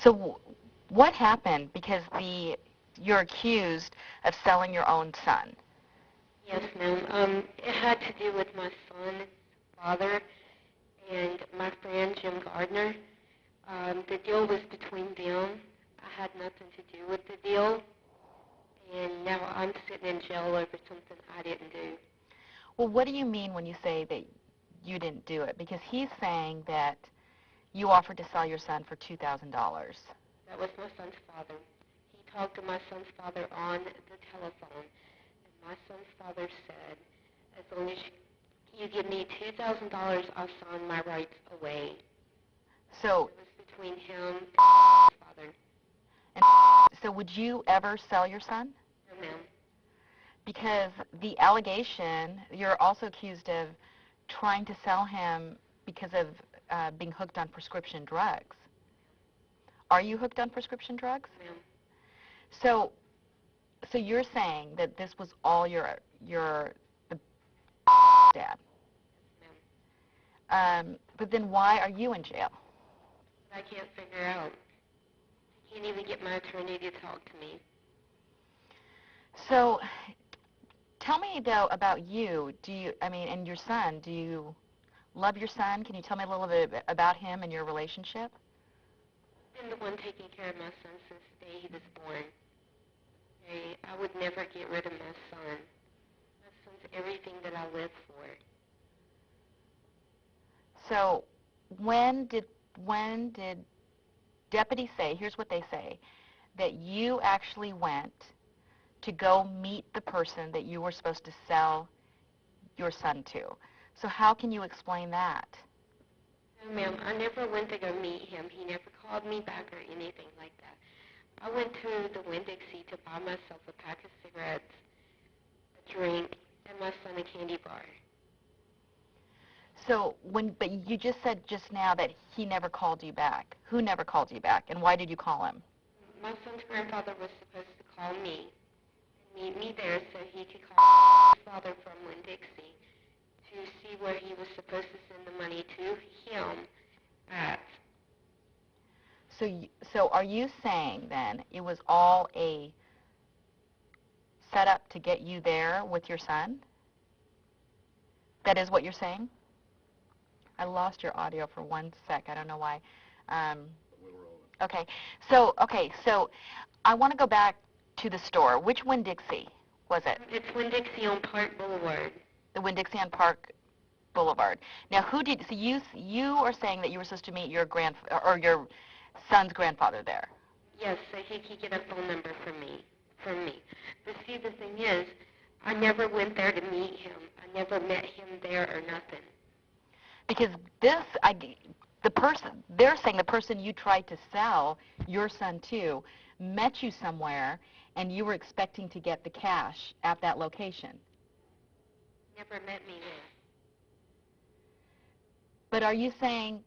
So what happened? Because you're accused of selling your own son. Yes, ma'am. It had to do with my son's father and my friend Jim Gardner. The deal was between them. I had nothing to do with the deal, and now I'm sitting in jail over something I didn't do. Well, what do you mean when you say that you didn't do it? Because he's saying that you offered to sell your son for $2,000. That was my son's father. He talked to my son's father on the telephone, and my son's father said, as long as you give me $2,000, I'll sign my rights away. So it was between him and his father. And so would you ever sell your son? No, ma'am. Because the allegation, you're also accused of trying to sell him because of being hooked on prescription drugs. Are you hooked on prescription drugs? Ma'am. So you're saying that this was all the dad? Ma'am. But then why are you in jail? I can't figure out. I can't even get my attorney to talk to me. So tell me, though, about you. And your son, do you love your son? Can you tell me a little bit about him and your relationship? I've been the one taking care of my son since the day he was born. Okay? I would never get rid of my son. My son's everything that I live for. So when did deputies say, here's what they say, that you actually went to go meet the person that you were supposed to sell your son to? So how can you explain that? No, ma'am, I never went to go meet him. He never called me back or anything like that. I went to the Winn-Dixie to buy myself a pack of cigarettes, a drink, and my son a candy bar. So but you just said just now that he never called you back. Who never called you back, and why did you call him? My son's grandfather was supposed to call me and meet me there so he could call his father from Winn-Dixie to see where he was supposed to send the money to him at. So are you saying then it was all a setup to get you there with your son? That is what you're saying? I lost your audio for 1 sec. I don't know why. Okay. So I want to go back to the store. Which Winn-Dixie was it? It's Winn-Dixie on Park Boulevard. The Winn-Dixie on Park Boulevard. Now, so you are saying that you were supposed to meet your your son's grandfather there? Yes, so he could get a phone number from me. But see, the thing is, I never went there to meet him. I never met him there or nothing. Because they're saying the person you tried to sell your son to met you somewhere, and you were expecting to get the cash at that location. Never met me there. But are you saying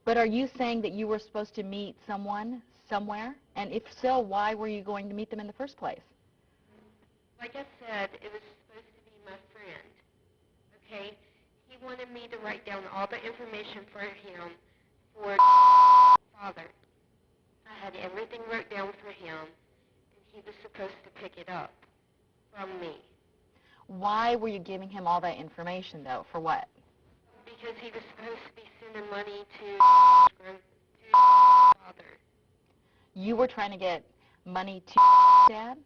that you were supposed to meet someone somewhere? And if so, why were you going to meet them in the first place? Like I said, it was supposed to be my friend. Okay? He wanted me to write down all the information for him for father. I had everything wrote down for him, and he was supposed to pick it up from me. Why were you giving him all that information, though? For what? Because he was supposed to be sending money to father. You were trying to get money to Dad?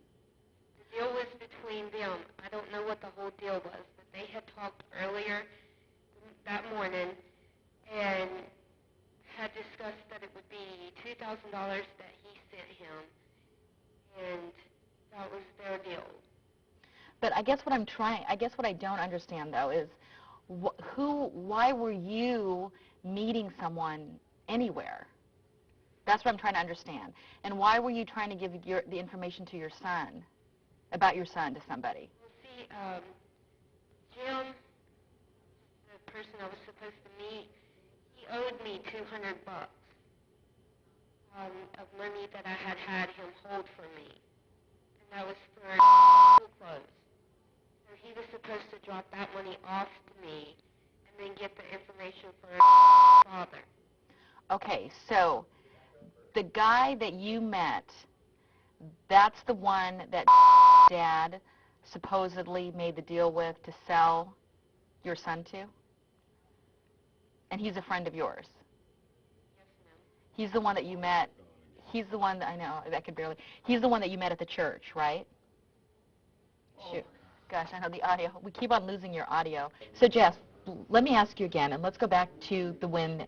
The deal was between them. I don't know what the whole deal was, but they had talked earlier that morning and had discussed that it would be $2,000 that he sent him, and that was their deal. But I guess what I don't understand, though, is why were you meeting someone anywhere? That's what I'm trying to understand. And why were you trying to give the information to your son, about your son, to somebody? Well, see, Jim, the person I was supposed to meet, he owed me $200 of money that I had him hold for me, and that was for school clothes. So he was supposed to drop that money off to me and then get the information for his father. Okay, so the guy that you met, that's the one that dad supposedly made the deal with to sell your son to? And he's a friend of yours? Yes, ma'am. He's the one that you met. He's the one that I know. I could barely. He's the one that you met at the church, right? Shoot. Gosh, I know the audio. We keep on losing your audio. So, Jess, let me ask you again, and let's go back to the Win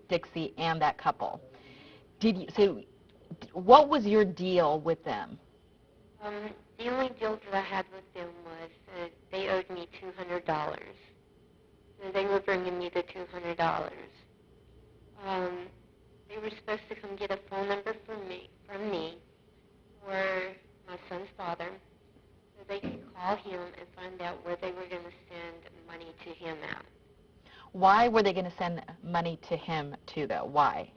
Dixie and that couple. What was your deal with them? The only deal that I had with them was they owed me $200. So they were bringing me the $200. They were supposed to come get a phone number from me for my son's father, so they could call him and find out where they were going to send money to him at. Why were they going to send money to him, too, though? Why?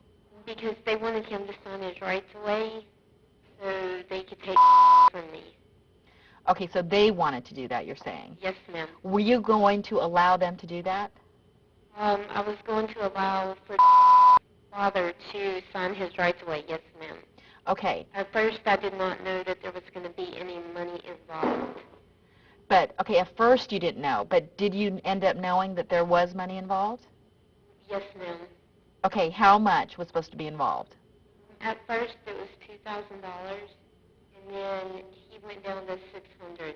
Because they wanted him to sign his rights away so they could take from me. Okay, so they wanted to do that, you're saying? Yes, ma'am. Were you going to allow them to do that? I was going to allow for father to sign his rights away. Yes, ma'am. Okay. At first, I did not know that there was going to be any money involved. But, okay, at first you didn't know, but did you end up knowing that there was money involved? Yes, ma'am. Okay, how much was supposed to be involved? At first, it was $2,000, and then he went down to $600.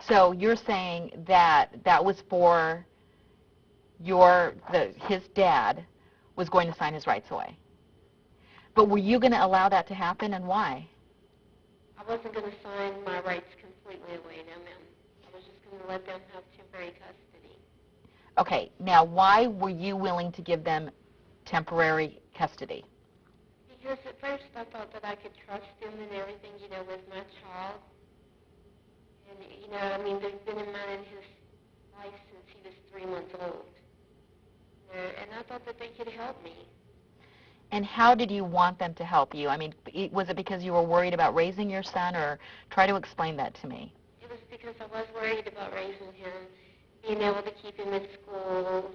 So you're saying that that was for his dad was going to sign his rights away. But were you going to allow that to happen, and why? I wasn't going to sign my rights completely away, no, ma'am. I was just going to let them have temporary custody. Okay, now why were you willing to give them temporary custody? Because at first I thought that I could trust him and everything, with my child. And, they've been in his life since he was 3 months old. And I thought that they could help me. And how did you want them to help you? I mean, was it because you were worried about raising your son, or try to explain that to me? It was because I was worried about raising him, being able to keep him at school,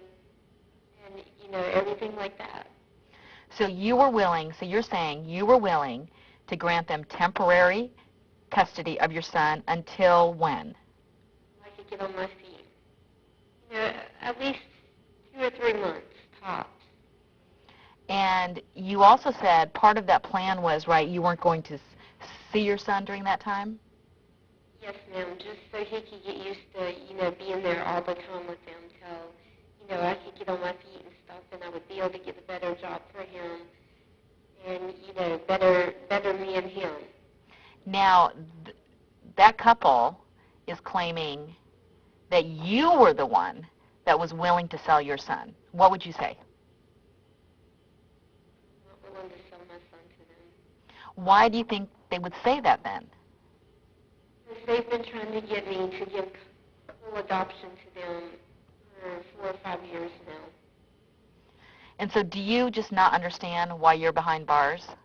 and, everything like that. So you're saying you were willing to grant them temporary custody of your son until when? I could get on my feet. At least 2 or 3 months, tops. And you also said part of that plan was, right, you weren't going to see your son during that time? Yes, ma'am, just so he could get used to, being there all the time with them till, I could get on my feet and stuff, and I would be able to get a better job for him and, better me and him. Now, that couple is claiming that you were the one that was willing to sell your son. What would you say? I'm not willing to sell my son to them. Why do you think they would say that then? Because they've been trying to get me to give full adoption to them for 4 or 5 years now. And so do you just not understand why you're behind bars? I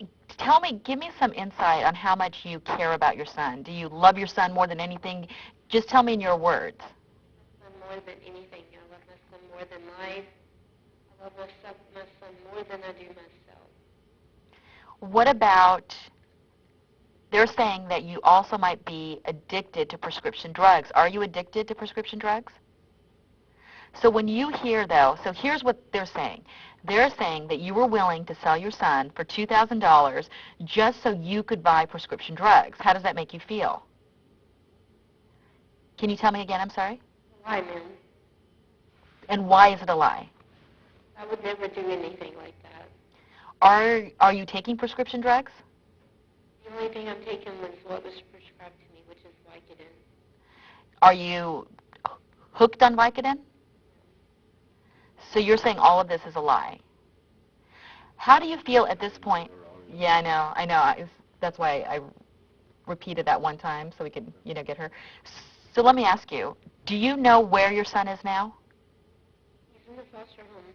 do not. Tell me, give me some insight on how much you care about your son. Do you love your son more than anything? Just tell me in your words. My son more than anything. I love my son more than life. I love my son more than I do myself. What about, they're saying that you also might be addicted to prescription drugs. Are you addicted to prescription drugs? So when you hear, though, so here's what they're saying. They're saying that you were willing to sell your son for $2,000 just so you could buy prescription drugs. How does that make you feel? Can you tell me again? I'm sorry? Why, ma'am? And why is it a lie? I would never do anything like that. Are you taking prescription drugs? The only thing I'm taking was what was prescribed to me, which is Vicodin. Are you hooked on Vicodin? So you're saying all of this is a lie. How do you feel at this point? Yeah, I know. That's why I repeated that one time so we could, get her. So let me ask you, do you know where your son is now? He's in the foster home.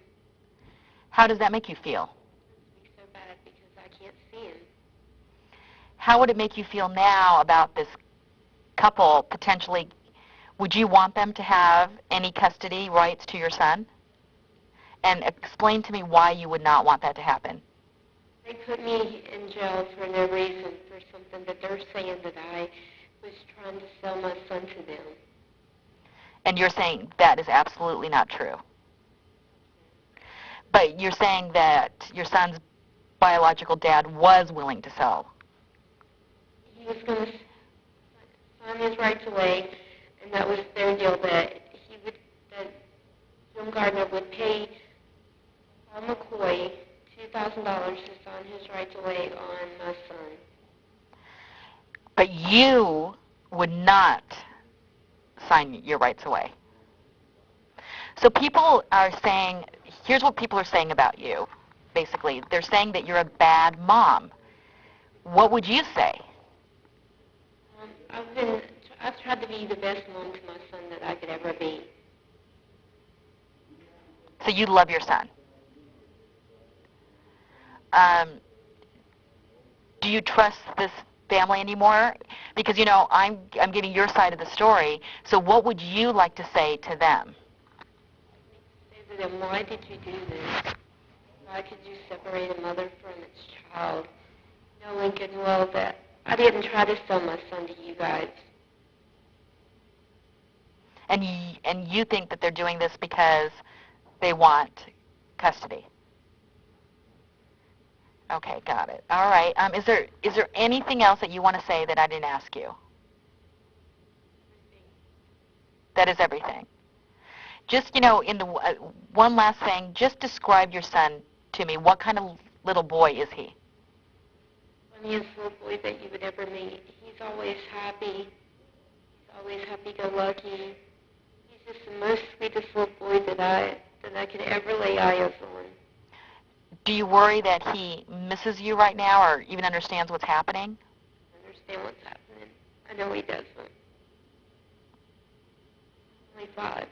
How does that make you feel? It makes me so bad because I can't see him. How would it make you feel now about this couple potentially? Would you want them to have any custody rights to your son? And explain to me why you would not want that to happen. They put me in jail for no reason, for something that they're saying that I was trying to sell my son to them. And you're saying that is absolutely not true. But you're saying that your son's biological dad was willing to sell. He was going to sign his rights away, and that was their deal, that Jim Gardner would pay Paul McCoy $2,000 to sign his rights away on my son. But you would not sign your rights away. So people are saying, here's what people are saying about you, basically. They're saying that you're a bad mom. What would you say? I've tried to be the best mom to my son that I could ever be. So you love your son. Do you trust this family anymore? Because, you know, I'm giving your side of the story. So what would you like to say to them? Say to them, why did you do this? Why could you separate a mother from its child, knowing good and well that I didn't try to sell my son to you guys? And you think that they're doing this because they want custody? Okay, got it. All right. Is there anything else that you want to say that I didn't ask you? That is everything. Just, you know, in the one last thing, just describe your son to me. What kind of little boy is he? Funniest little boy that you would ever meet. He's always happy. He's always happy-go-lucky. He's just the most sweetest little boy that I could ever lay eyes on. Do you worry that he misses you right now or even understands what's happening? I understand what's happening. I know he doesn't. Only 5.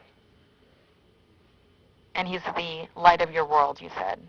And he's the light of your world, you said.